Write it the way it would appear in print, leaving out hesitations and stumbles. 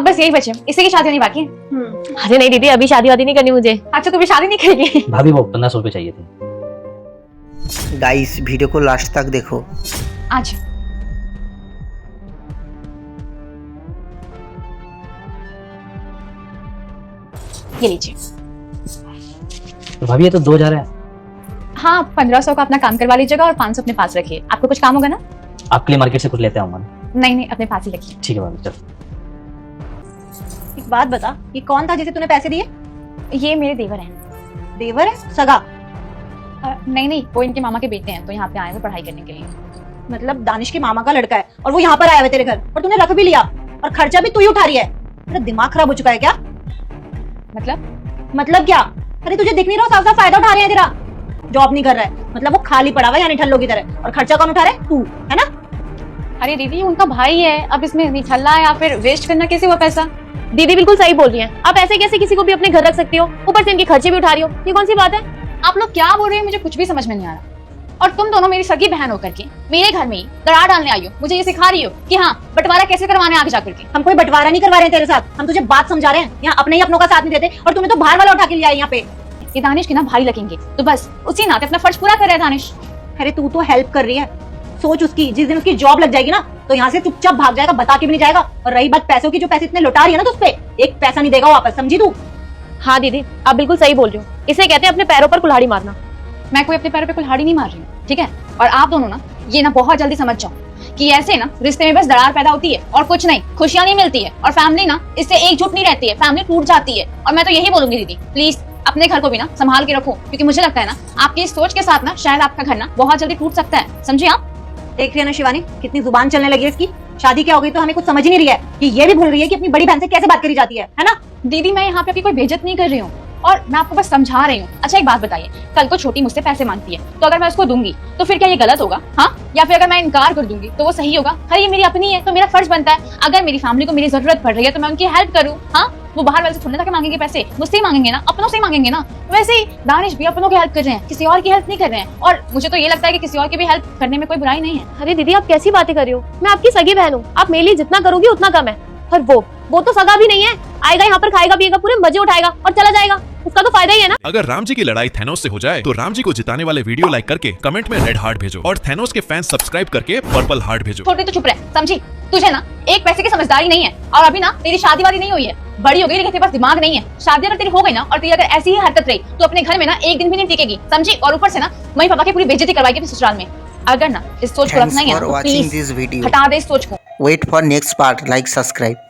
अब बस यही बचे, इसी की शादी होनी बाकी है। अरे नहीं दीदी, अभी शादी वादी नहीं करनी मुझे। अच्छा तू भी शादी नहीं करेगी? भाभी वो 1500 रुपए चाहिए थे। गाइस वीडियो को लास्ट तक देखो। अच्छा ये लीजिए। तो भाभी ये तो 2000 है। हाँ 1500 का अपना काम करवा लीजिएगा और 500 अपने पास रखिए। आपको कुछ काम होगा ना? आपके लिए मार्केट से कुछ लेते आऊंगा। नहीं नहीं अपने पास ही रखिए। ठीक है भाभी चल। एक बात बता, ये कौन था जिसे तूने पैसे दिए? ये मेरे देवर हैं। देवर है? सगा? नहीं नहीं वो इनके मामा के बेटे हैं, तो यहाँ पे आए हुए पढ़ाई करने के लिए। मतलब दानिश के मामा का लड़का है और वो यहाँ पर आया हुआ है तेरे घर, और तूने रख भी लिया और खर्चा भी तू ही उठा रही है। तेरा दिमाग खराब हो चुका है क्या? मतलब क्या? अरे तुझे दिख नहीं रहा साफ साफ फायदा उठा रहे हैं तेरा। जॉब नहीं कर रहा है मतलब वो खाली पड़ा हुआ है यानी ठल्लो की तरह, और खर्चा कौन उठा रहा है? तू, है ना? अरे दीदी उनका भाई है, अब इसमें निछल्ला या फिर वेस्ट करना कैसे हुआ पैसा? दीदी बिल्कुल सही बोल रही हैं। आप ऐसे कैसे किसी को भी अपने घर रख सकती हो, ऊपर से इनके खर्चे भी उठा रही हो, ये कौन सी बात है? आप लोग क्या बोल रहे हैं मुझे कुछ भी समझ में नहीं आ रहा। और तुम दोनों मेरी सगी बहन होकर के मेरे घर में ही दरार डालने आई हो, मुझे ये सिखा रही हो कि हाँ बंटवारा कैसे करवाने आगे जाकर के। हम कोई बंटवारा नहीं करवा रहे हैं तेरे साथ, हम तुझे बात समझा रहे हैं। यहाँ अपने ही अपनों का साथ नहीं देते और तुम्हें तो बाहर वाला उठा के लिया है यहाँ पे। ये दानिश के ना भाई लगेंगे, तो बस उसी नाते अपना फर्ज पूरा कर रहा है दानिश। अरे तू तो हेल्प कर रही है, सोच उसकी, जिस दिन उसकी जॉब लग जाएगी ना तो यहाँ से चुपचाप भाग जाएगा, बता के भी नहीं जाएगा। और रही बात पैसों की, जो पैसे इतने लौटा रही है ना तो उस पे एक पैसा नहीं देगा वापस, समझी तू? हाँ दीदी आप बिल्कुल सही बोल रही हो, इसे कहते हैं अपने पैरों पर कुल्हाड़ी मारना। मैं कोई अपने पैरों पे कुल्हाड़ी नहीं मार रही हूँ, ठीक है? और आप दोनों ना ये ना बहुत जल्दी समझ जाओ कि ऐसे ना रिश्ते में बस दरार पैदा होती है और कुछ नहीं, खुशियां नहीं मिलती है। और फैमिली ना इससे एकजुट नहीं रहती है, फैमिली टूट जाती है। और मैं तो यही बोलूंगी दीदी प्लीज अपने घर को भी ना संभाल के रखो, क्योंकि मुझे लगता है ना आपकी इस सोच के साथ ना शायद आपका घर ना बहुत जल्दी टूट सकता है, समझे आप? देख रही है ना शिवानी, कितनी जुबान चलने लगी है इसकी। शादी क्या हो गई तो हमें कुछ समझ ही नहीं रही है कि ये भी भूल रही है कि अपनी बड़ी बहन से कैसे बात करी जाती है ना? दीदी मैं यहाँ पे आपकी कोई बेइज्जत नहीं कर रही हूँ, और मैं आपको बस समझा रही हूँ। अच्छा एक बात बताइए, कल को छोटी मुझसे पैसे मांगती है तो अगर मैं उसको दूंगी तो फिर क्या ये गलत होगा? हाँ, या फिर अगर मैं इनकार कर दूंगी तो वो सही होगा? अरे ये मेरी अपनी है तो मेरा फर्ज बनता है, अगर मेरी फैमिली को मेरी जरूरत पड़ रही है तो मैं उनकी हेल्प करूँ। हाँ, वो बाहर वाले से थोड़ी ना मांगेंगे पैसे, मुझसे ही मांगेंगे ना, अपनों से ही मांगेंगे ना। वैसे ही दानिश भी अपनों की हेल्प कर रहे हैं, किसी और की हेल्प नहीं कर रहे हैं। और मुझे तो ये लगता है कि किसी और की भी हेल्प करने में कोई बुराई नहीं है। अरे दीदी आप कैसी बातें कर रही हो, मैं आपकी सगी बहन हूँ, आप मेरे लिए जितना करोगी उतना कम है। और वो तो सगा भी नहीं है, आएगा यहाँ पर खाएगा पिएगा, पूरे मजे उठाएगा और चला जाएगा, उसका तो फायदा ही है ना। अगर राम जी की लड़ाई थैनोस से हो जाए तो राम जी को जिताने वाले वीडियो लाइक करके कमेंट में रेड हार्ट भेजो, और थैनोस के फैंस सब्सक्राइब करके पर्पल हार्ट भेजो। छोटे तो चुप रहे, समझी? तुझे ना एक पैसे की समझदारी नहीं है, और अभी ना तेरी शादी वादी नहीं हुई है, बड़ी हो गई लेकिन तेरे पास दिमाग नहीं है। शादी अगर तेरी हो गई ना और तेरी अगर ऐसी ही हरकत रही तो अपने घर में ना एक दिन भी नहीं टिकेगी, समझी? और ऊपर से ना मम्मी पापा की पूरी बेइज्जती करवाएगी अपने ससुराल में। अगर ना इस सोच को रखना ही है तो प्लीज हटा दे इस सोच को। Wait for next part, like, subscribe.